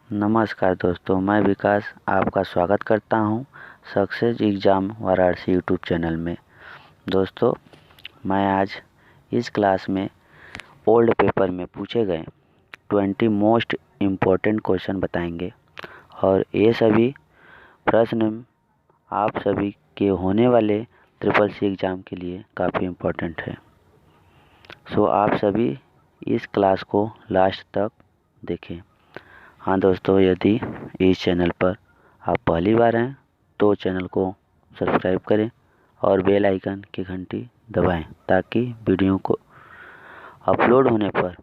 नमस्कार दोस्तों, मैं विकास आपका स्वागत करता हूं success exam Varanasi YouTube channel में। दोस्तों, मैं आज इस क्लास में ओल्ड पेपर में पूछे गए 20 मोस्ट इम्पोर्टेंट क्वेश्चन बताएंगे और ये सभी प्रश्न आप सभी के होने वाले CCC एग्ज़ाम के लिए काफ़ी इम्पोर्टेंट है। सो आप सभी इस क्लास को लास्ट तक देखें। हाँ दोस्तों, यदि इस चैनल पर आप पहली बार हैं तो चैनल को सब्सक्राइब करें और बेल आइकन की घंटी दबाएं ताकि वीडियो को अपलोड होने पर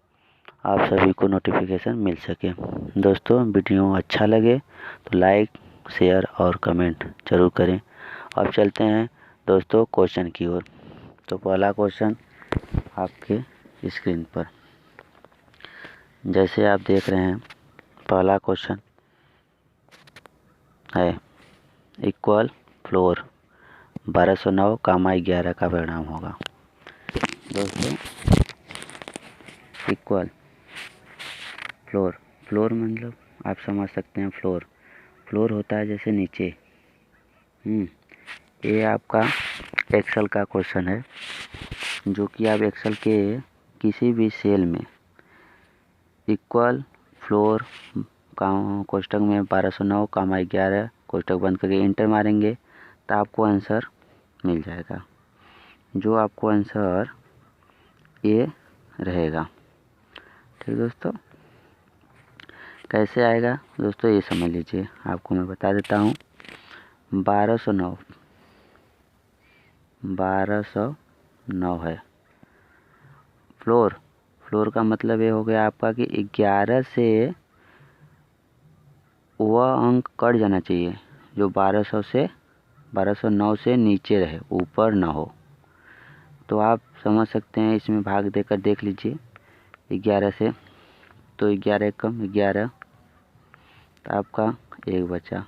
आप सभी को नोटिफिकेशन मिल सके। दोस्तों, वीडियो अच्छा लगे तो लाइक, शेयर और कमेंट ज़रूर करें। अब चलते हैं दोस्तों क्वेश्चन की ओर। तो पहला क्वेश्चन आपके स्क्रीन पर जैसे आप देख रहे हैं, पहला क्वेश्चन है इक्वल फ्लोर 1209 कामा 11 का परिणाम होगा। दोस्तों, इक्वल फ्लोर मतलब आप समझ सकते हैं फ्लोर होता है जैसे नीचे। ये आपका एक्सेल का क्वेश्चन है जो कि आप एक्सेल के किसी भी सेल में इक्वल फ्लोर कोष्ठक में 1209 कामा 11 कोष्ठक बंद करके इंटर मारेंगे तो आपको आंसर मिल जाएगा, जो आपको आंसर ये रहेगा। ठीक दोस्तों, कैसे आएगा दोस्तों ये समझ लीजिए, आपको मैं बता देता हूँ। 1209 है फ्लोर का मतलब ये हो गया आपका कि 11 से वह अंक कट जाना चाहिए जो 1209 से नीचे रहे, ऊपर ना हो। तो आप समझ सकते हैं, इसमें भाग देकर देख लीजिए 11 से, तो 11 कम 11 तो आपका 1 बचा,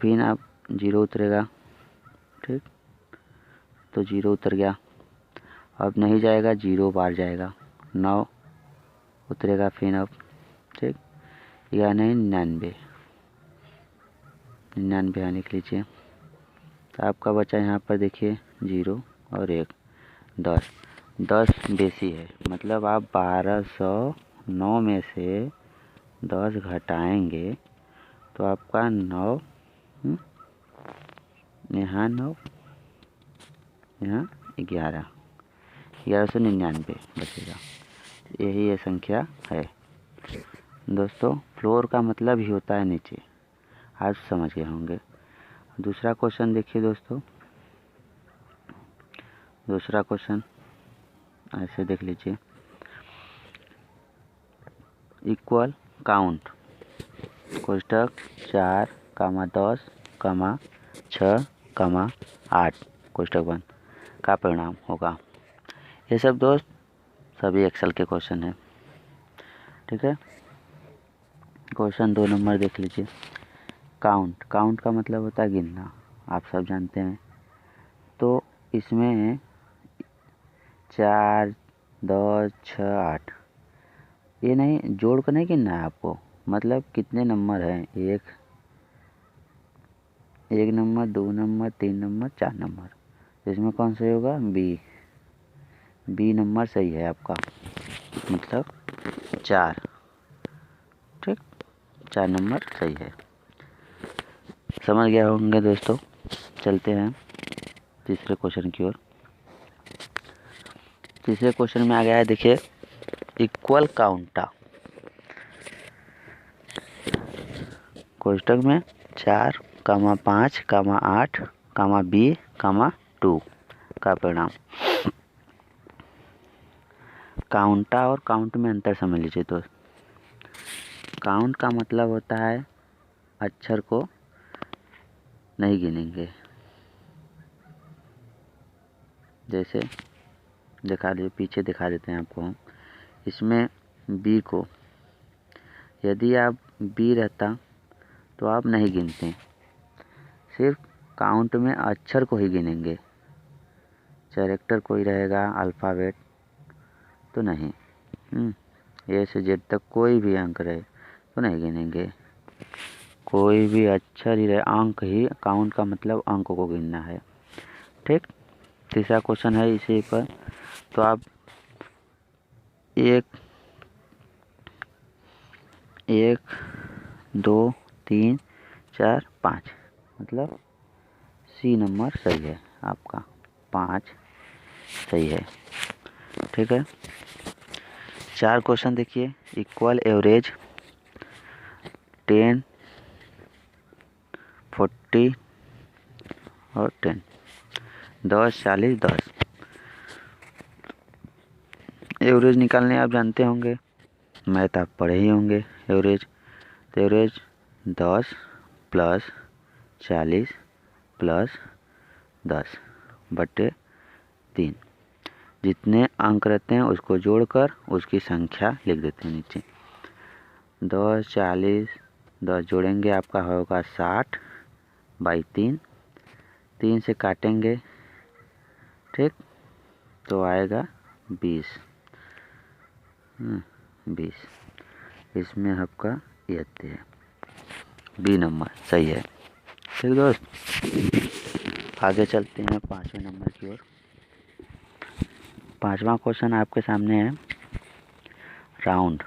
फिर आप 0 उतरेगा। ठीक, तो 0 उतर गया, अब नहीं जाएगा, 0 बार जाएगा, 9 उतरेगा फिर अब। ठीक, या नहीं 99 यहाँ लिख लीजिए। तो आपका बचा यहाँ पर देखिए 0 और 1, 10 बेसी है, मतलब आप 1209 में से 10 घटाएंगे तो आपका 9 यहाँ 9 यहाँ 1199 बचेगा। यही ये संख्या है दोस्तों। फ्लोर का मतलब ही होता है नीचे, आज समझ गए होंगे। दूसरा क्वेश्चन देखिए दोस्तों, दूसरा क्वेश्चन ऐसे देख लीजिए, इक्वल काउंट कोष्ठक 4 कामा 10 कामा 6 कामा 8 कोष्ठक बंद का परिणाम होगा। ये सब दोस्त सभी एक्सेल के क्वेश्चन हैं। ठीक है, क्वेश्चन 2 नंबर देख लीजिए, काउंट का मतलब होता है गिनना, आप सब जानते हैं। तो इसमें 4 10 6 8 ये नहीं जोड़ कर नहीं गिनना है आपको, मतलब कितने नंबर हैं, एक नंबर, 2 नंबर, 3 नंबर, 4 नंबर, इसमें कौन सा होगा, बी नंबर सही है आपका, मतलब 4। ठीक, 4 नंबर सही है। समझ गया होंगे दोस्तों। चलते हैं तीसरे क्वेश्चन की ओर। तीसरे क्वेश्चन में आ गया है, देखिए इक्वल काउंटा कोष्ठक में 4 कामा 5 कामा 8 कामा बी कामा 2 का परिणाम। काउंटा और काउंट में अंतर समझ लीजिए दोस्त। काउंट का मतलब होता है अक्षर को नहीं गिनेंगे, जैसे पीछे दिखा देते हैं आपको हम। इसमें बी को, यदि आप बी रहता तो आप नहीं गिनते, सिर्फ काउंट में अक्षर को ही गिनेंगे, कैरेक्टर कोई रहेगा, अल्फ़ाबेट तो नहीं। ए से जेड तक कोई भी अंक रहे, तो नहीं गिनेंगे। कोई भी अक्षर ही रहे, अंक ही, काउंट का मतलब अंकों को गिनना है। ठीक, तीसरा क्वेश्चन है इसी पर। तो आप एक 2 3 4 5 मतलब सी नंबर सही है आपका, 5 सही है। ठीक है, 4 क्वेश्चन देखिए। इक्वल एवरेज 10 40 और 10, 10 40 10। एवरेज निकालने आप जानते होंगे, मैथ आप पढ़े ही होंगे। एवरेज तो एवरेज 10 प्लस 40 प्लस 10 बटे 3। जितने अंक रहते हैं उसको जोड़कर उसकी संख्या लिख देते हैं नीचे। 10 40 10 जोड़ेंगे आपका होगा 60 बाई 3, 3 से काटेंगे, ठीक, तो आएगा 20। 20 इसमें आपका ये है, बी नंबर सही है। ठीक दोस्त, आगे चलते हैं 5वें नंबर की ओर। 5वां क्वेश्चन आपके सामने है। राउंड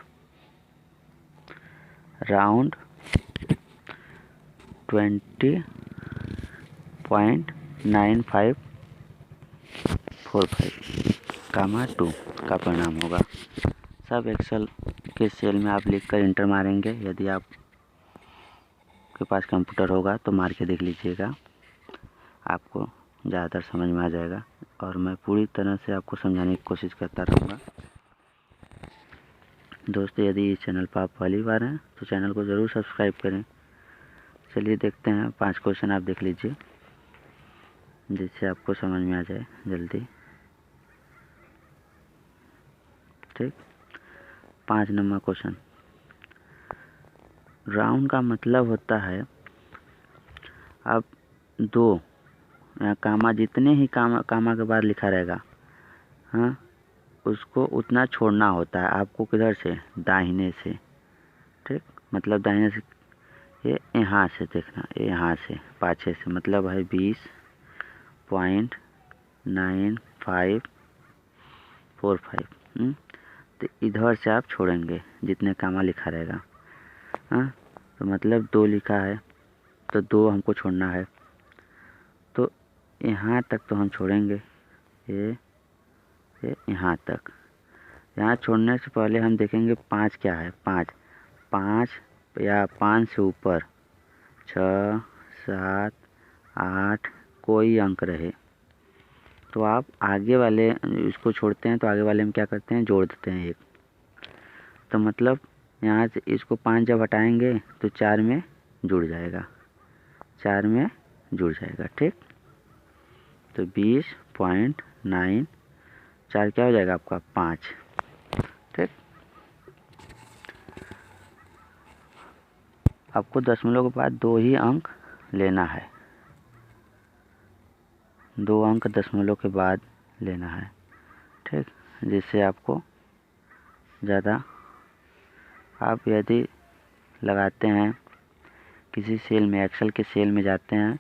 20.9545 2 का परिणाम होगा। सब एक्सेल के सेल में आप लिखकर इंटर मारेंगे। यदि आप के पास कंप्यूटर होगा तो मार के देख लीजिएगा, आपको ज़्यादातर समझ में आ जाएगा। और मैं पूरी तरह से आपको समझाने की कोशिश करता रहूँगा। दोस्तों, यदि इस चैनल पर आप पहली बार हैं तो चैनल को ज़रूर सब्सक्राइब करें। चलिए देखते हैं 5 क्वेश्चन, आप देख लीजिए जिससे आपको समझ में आ जाए जल्दी। ठीक, 5 नंबर क्वेश्चन। राउंड का मतलब होता है अब 2 या कामा, जितने ही कामा के बाद लिखा रहेगा, हाँ, उसको उतना छोड़ना होता है आपको। किधर से? दाहिने से। ठीक, मतलब दाहिने से, ये यहाँ से देखना, ये यहाँ से पाछे से, मतलब है 20.9545। तो इधर से आप छोड़ेंगे जितने कामा लिखा रहेगा। हाँ, तो मतलब 2 लिखा है तो 2 हमको छोड़ना है, तो यहाँ तक तो हम छोड़ेंगे, ये यहाँ तक। यहाँ छोड़ने से पहले हम देखेंगे 5 क्या है। 5 या 5 से ऊपर 6 7 8 कोई अंक रहे तो आप आगे वाले इसको छोड़ते हैं, तो आगे वाले में क्या करते हैं, जोड़ देते हैं 1। तो मतलब यहाँ से इसको 5 जब हटाएंगे तो 4 में जुड़ जाएगा, 4 में जुड़ जाएगा। ठीक, तो 20.9 4 क्या हो जाएगा आपका 5। ठीक, आपको दशमलव के बाद 2 ही अंक लेना है, 2 अंक दशमलव के बाद लेना है। ठीक, जिससे आपको ज़्यादा, आप यदि लगाते हैं किसी सेल में, एक्सेल के सेल में जाते हैं,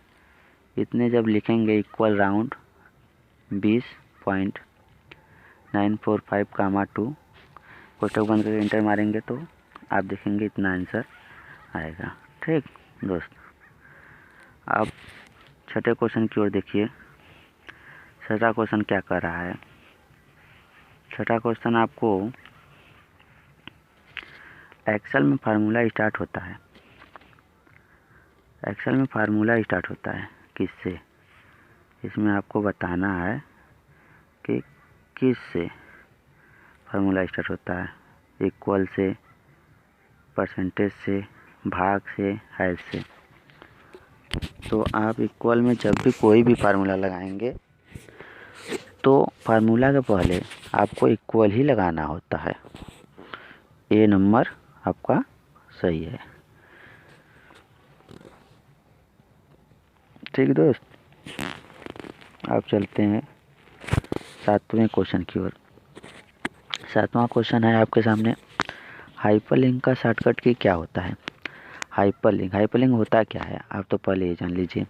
इतने जब लिखेंगे इक्वल राउंड 20.945 2 कोष्ठक बंद करके इंटर मारेंगे तो आप देखेंगे इतना आंसर आएगा। ठीक दोस्त, आप छठे क्वेश्चन की ओर देखिए। छठा क्वेश्चन क्या कर रहा है? छठा क्वेश्चन आपको एक्सेल में फार्मूला स्टार्ट होता है। एक्सेल में फार्मूला स्टार्ट होता है किससे? इसमें आपको बताना है कि किस से फार्मूला स्टार्ट होता है। इक्वल से, परसेंटेज से, भाग से, हैश से। तो आप इक्वल में जब भी कोई भी फार्मूला लगाएंगे तो फार्मूला के पहले आपको इक्वल ही लगाना होता है। ए नंबर आपका सही है। ठीक दोस्त, आप चलते हैं 7वें क्वेश्चन की ओर। 7वां क्वेश्चन है आपके सामने। हाइपरलिंक का शॉर्टकट की क्या होता है? हाइपरलिंक होता क्या है आप तो पहले ही जान लीजिए।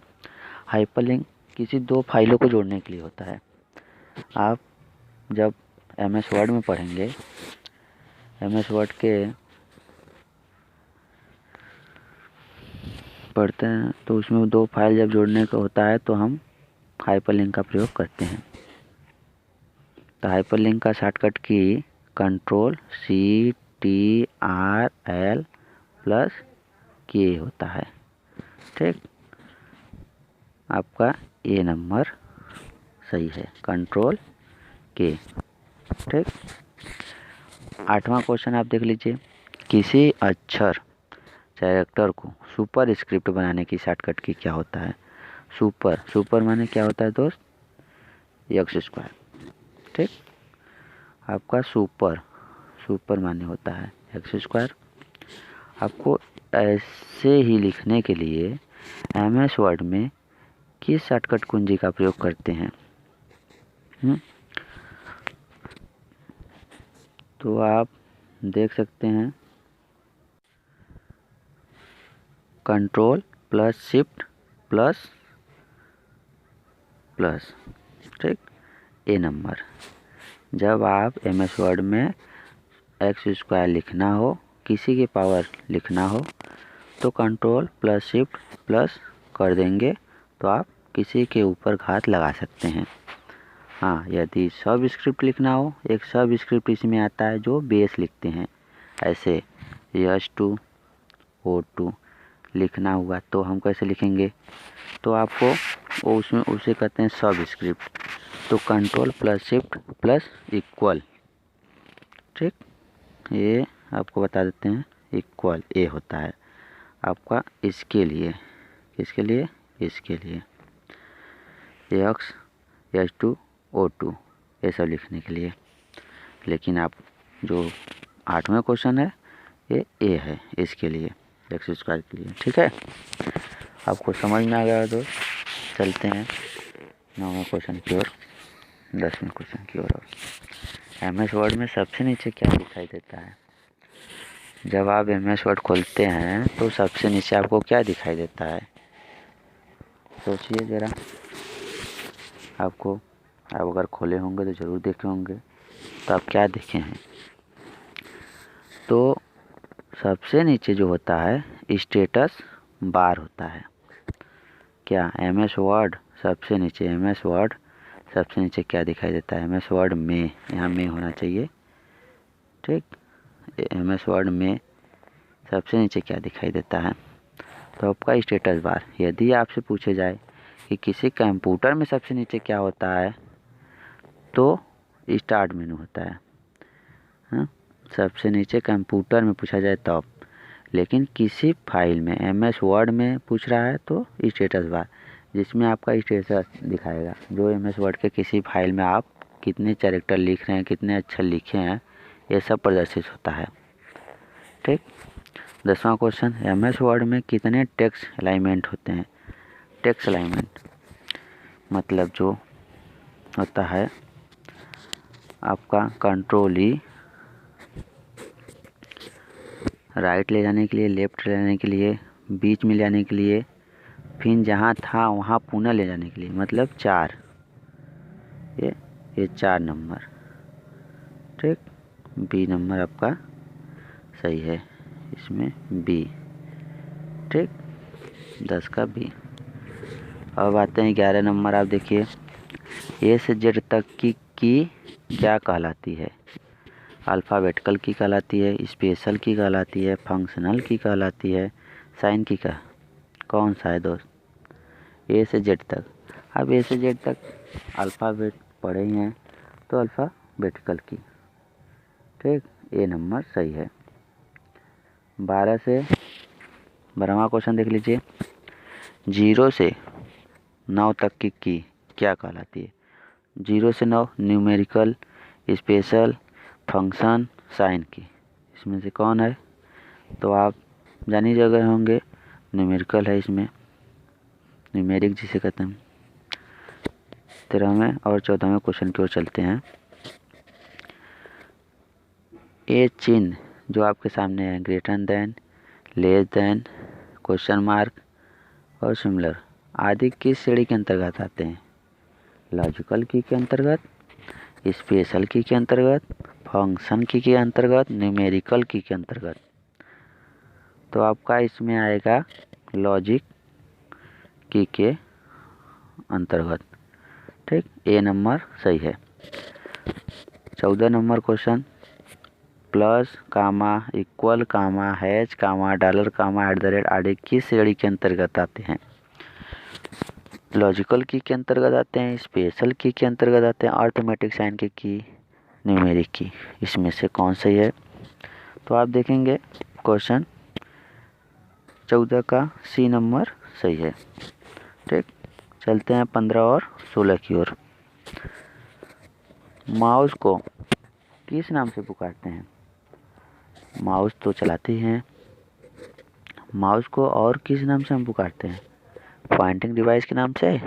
हाइपरलिंक किसी दो फाइलों को जोड़ने के लिए होता है। आप जब MS वर्ड में पढ़ेंगे, MS वर्ड के पढ़ते हैं तो उसमें दो फाइल जब जोड़ने का होता है तो हम हाइपरलिंक का प्रयोग करते हैं। तो हाइपरलिंक का शॉर्टकट की CTRL+K होता है। ठीक, आपका A नंबर सही है, Ctrl+K। ठीक, 8वां क्वेश्चन आप देख लीजिए। किसी अक्षर कैरेक्टर को सुपर स्क्रिप्ट बनाने की शॉर्टकट की क्या होता है? सुपर माने क्या होता है दोस्त? x²। ठीक, आपका सुपर माने होता है x²। आपको ऐसे ही लिखने के लिए MS वर्ड में किस शॉर्टकट कुंजी का प्रयोग करते हैं? तो आप देख सकते हैं Ctrl+Shift++। ठीक, A नंबर। जब आप MS वर्ड में x² लिखना हो, किसी की पावर लिखना हो तो Ctrl+Shift+ कर देंगे तो आप किसी के ऊपर घात लगा सकते हैं। हाँ, यदि सब स्क्रिप्ट लिखना हो, एक सब स्क्रिप्ट इसमें आता है जो बेस लिखते हैं। ऐसे S2 O2 लिखना हुआ तो हम कैसे लिखेंगे? तो आपको वो उसमें उसे कहते हैं सब स्क्रिप्ट। तो Ctrl+Shift+=। ठीक, ये आपको बता देते हैं इक्वल A होता है आपका इसके लिए। किसके लिए? इसके लिए X S2 O2 ये सब लिखने के लिए। लेकिन आप जो 8वां क्वेश्चन है ये A है, इसके लिए x² के लिए। ठीक है, आपको समझ में आ गया तो चलते हैं 9वें क्वेश्चन की ओर, 10वें क्वेश्चन की ओर। MS वर्ड में सबसे नीचे क्या दिखाई देता है? जब आप MS वर्ड खोलते हैं तो सबसे नीचे आपको क्या दिखाई देता है? सोचिए ज़रा। आप अगर खोले होंगे तो ज़रूर देखे होंगे, तो आप क्या देखे हैं? तो सबसे नीचे जो होता है स्टेटस बार होता है। क्या MS वर्ड सबसे नीचे क्या दिखाई देता है? MS वर्ड में, यहाँ में होना चाहिए। ठीक, MS वर्ड में सबसे नीचे क्या दिखाई देता है? तो आपका स्टेटस बार। यदि आपसे पूछे जाए कि किसी कंप्यूटर में सबसे नीचे क्या होता है तो स्टार्ट मेनू होता है। हाँ, सबसे नीचे कंप्यूटर में पूछा जाए तब। लेकिन किसी फाइल में MS वर्ड में पूछ रहा है तो स्टेटस बार, जिसमें आपका स्टेटस दिखाएगा। जो MS वर्ड के किसी फाइल में आप कितने कैरेक्टर लिख रहे हैं, कितने अक्षर लिखे हैं, ये सब प्रदर्शित होता है। ठीक, 10वां क्वेश्चन। MS वर्ड में कितने टेक्स्ट अलाइनमेंट होते हैं? टेक्स्ट अलाइनमेंट मतलब जो होता है आपका Ctrl+E राइट ले जाने के लिए, लेफ्ट ले जाने के लिए, बीच में ले जाने के लिए, फिर जहाँ था वहाँ पुनः ले जाने के लिए, मतलब 4। ये 4 नंबर। ठीक, B नंबर आपका सही है, इसमें B। ठीक, 10 का B। अब आते हैं 11 नंबर। आप देखिए A से Z तक की क्या कहलाती है? अल्फ़ाबेटिकल की कहलाती है, स्पेशल की कहलाती है, फंक्शनल की कहलाती है, साइन की कौन सा है दोस्त? A से Z तक। अब A से Z तक अल्फ़ाबेट पढ़े ही हैं तो अल्फ़ाबेटिकल की। ठीक, A नंबर सही है। 12 से 12वां क्वेश्चन देख लीजिए। 0 से 9 तक की क्या कहलाती है? 0 से 9 न्यूमेरिकल, स्पेशल, फंक्शन, साइन की। इसमें से कौन है? तो आप जान ही जगह होंगे, न्यूमेरिकल है इसमें, न्यूमेरिक जिसे कहते हैं। 13वें और 14वें क्वेश्चन की ओर चलते हैं। ये चिन्ह जो आपके सामने है, greater than, less than, question mark और सिमिलर आदि किस श्रेणी के अंतर्गत आते हैं? लॉजिकल की के अंतर्गत, स्पेशल की के अंतर्गत, फंक्शन की के अंतर्गत, न्यूमेरिकल की के अंतर्गत। तो आपका इसमें आएगा लॉजिक की के अंतर्गत। ठीक, ए नंबर सही है। 14 number question, plus comma equal comma hash comma dollar comma at the rate आदि किस श्रेणी के अंतर्गत आते हैं? लॉजिकल की के अंतर्गत आते हैं, स्पेशल की के अंतर्गत आते हैं, अर्थमेटिक साइन की, न्यूमेरिक की। इसमें से कौन सही है? तो आप देखेंगे क्वेश्चन 14 का सी नंबर सही है। ठीक, चलते हैं 15 और 16 की ओर। माउस को किस नाम से पुकारते हैं? माउस तो चलाते हैं, माउस को और किस नाम से हम पुकारते हैं? पॉइंटिंग डिवाइस के नाम से,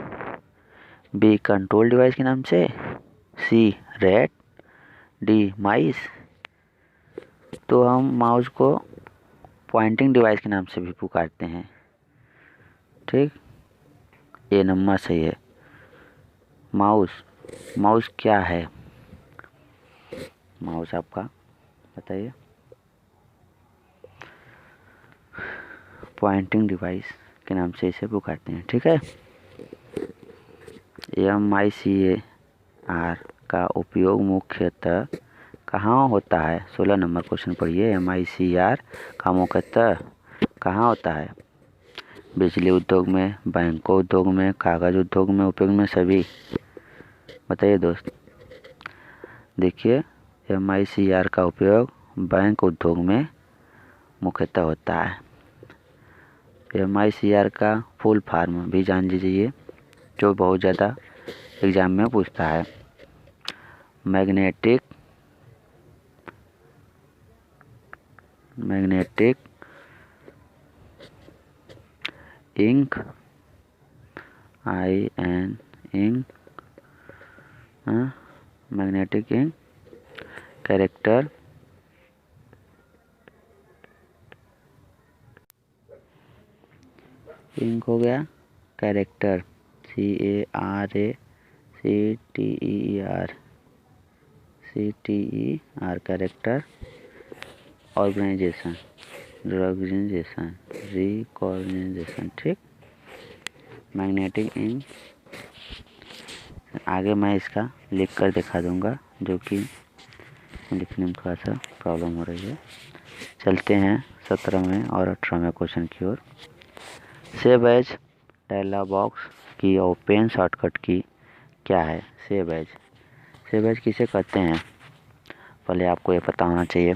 बी कंट्रोल डिवाइस के नाम से, सी रैट, डी माइस। तो हम माउस को पॉइंटिंग डिवाइस के नाम से भी पुकारते हैं। ठीक, ए नंबर सही है। माउस क्या है? माउस आपका बताइए। पॉइंटिंग डिवाइस के नाम से इसे पुकारते हैं। ठीक है, MICAR का उपयोग मुख्यतः कहाँ होता है? 16 नंबर क्वेश्चन पढ़िए। MICAR का मुख्यतः कहाँ होता है? बिजली उद्योग में, बैंकों उद्योग में, कागज उद्योग में, उपयोग में, सभी। बताइए दोस्त। देखिए, MICAR का उपयोग बैंक उद्योग में मुख्यतः होता है। MICAR का फुल फॉर्म भी जान लीजिए, जो बहुत ज़्यादा एग्जाम में पूछता है। Magnetic ink, ink, magnetic ink character ink हो गया, character CARACTER character, organisation, recognition. ठीक, मैग्नेटिक इंक। आगे मैं इसका लिख कर दिखा दूंगा, जो कि लिखने में थोड़ा सा प्रॉब्लम हो रही है। चलते हैं 17वें और 18वें क्वेश्चन की ओर। सेव एज डायलॉग बॉक्स की ओपन शॉर्टकट की क्या है? सेव एज किसे कहते हैं? पहले आपको ये पता होना चाहिए।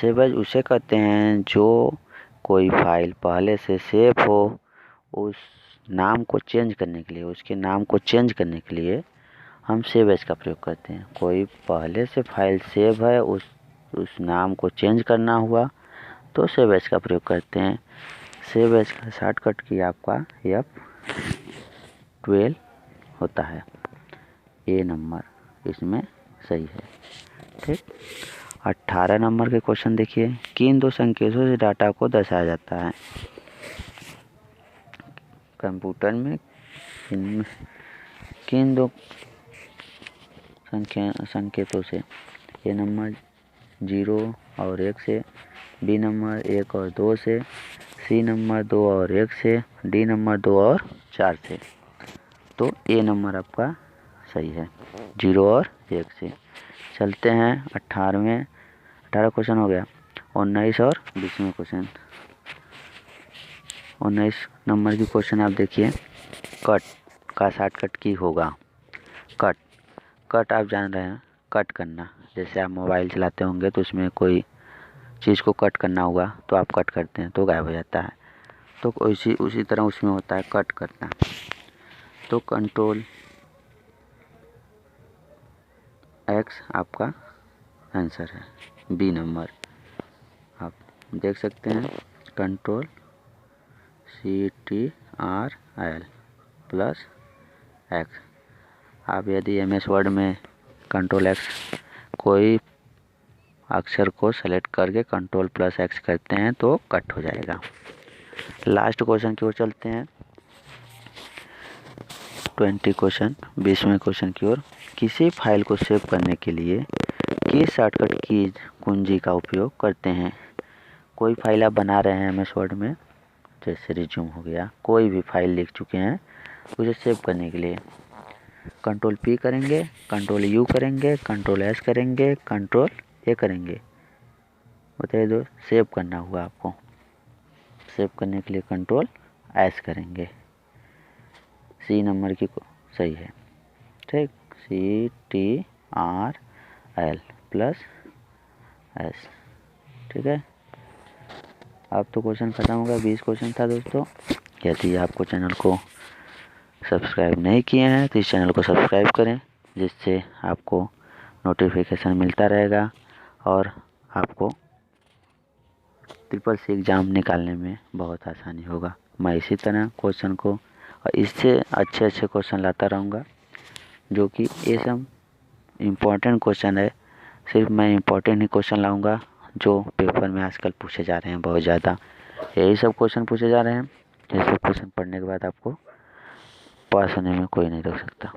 सेव एज उसे कहते हैं जो कोई फाइल पहले से सेव हो, उस नाम को चेंज करने के लिए, उसके नाम को चेंज करने के लिए हम सेव एज का प्रयोग करते हैं। कोई पहले से फाइल सेव है, उस नाम को चेंज करना हुआ तो सेव एज का प्रयोग करते हैं। सेव एज का शॉर्टकट की आपका F12 होता है। ए नंबर इसमें सही है। ठीक, 18 नंबर के क्वेश्चन देखिए। किन दो संकेतों से डाटा को दर्शाया जाता है? कंप्यूटर में किन दो संकेतों से? ए नंबर 0 और 1 से, बी नंबर 1 और 2 से, सी नंबर 2 और 1 से, डी नंबर 2 और 4 से। तो ए नंबर आपका सही है, 0 और 1 से। चलते हैं 18 क्वेश्चन हो गया। 19 और 20वें क्वेश्चन। 19 नंबर की क्वेश्चन आप देखिए। कट का शॉर्टकट की होगा। कट आप जान रहे हैं, कट करना। जैसे आप मोबाइल चलाते होंगे तो उसमें कोई चीज़ को कट करना हुआ तो आप कट करते हैं तो गायब हो जाता है। तो उसी तरह उसमें होता है कट करना। तो कंट्रोल X आपका आंसर है, बी नंबर। आप देख सकते हैं कंट्रोल CTRL प्लस X। आप यदि MS वर्ड में कंट्रोल X कोई अक्षर को सेलेक्ट करके Ctrl+X करते हैं तो कट हो जाएगा। लास्ट क्वेश्चन की ओर चलते हैं। 20वें क्वेश्चन की ओर। किसी फाइल को सेव करने के लिए किस शॉर्टकट की कुंजी का उपयोग करते हैं? कोई फाइल आप बना रहे हैं MS वर्ड में, जैसे रिज्यूम हो गया, कोई भी फाइल लिख चुके हैं, उसे सेव करने के लिए Ctrl+P करेंगे, Ctrl+U करेंगे, Ctrl+S करेंगे, Ctrl+A करेंगे। बताइए दो, सेव करना हुआ आपको। सेव करने के लिए Ctrl+S करेंगे। C नंबर की सही है, ठीक, CTRL+S, ठीक है। अब तो क्वेश्चन खत्म होगा। 20 क्वेश्चन था दोस्तों। यदि आपको चैनल को सब्सक्राइब नहीं किए हैं तो इस चैनल को सब्सक्राइब करें, जिससे आपको नोटिफिकेशन मिलता रहेगा और आपको SSC एग्ज़ाम निकालने में बहुत आसानी होगा। मैं इसी तरह क्वेश्चन को और इससे अच्छे क्वेश्चन लाता रहूँगा, जो कि ये सब इम्पोर्टेंट क्वेश्चन है। सिर्फ मैं इम्पोर्टेंट ही क्वेश्चन लाऊंगा जो पेपर में आजकल पूछे जा रहे हैं बहुत ज़्यादा। यही सब क्वेश्चन पूछे जा रहे हैं। ये सब क्वेश्चन पढ़ने के बाद आपको पास होने में कोई नहीं रोक सकता।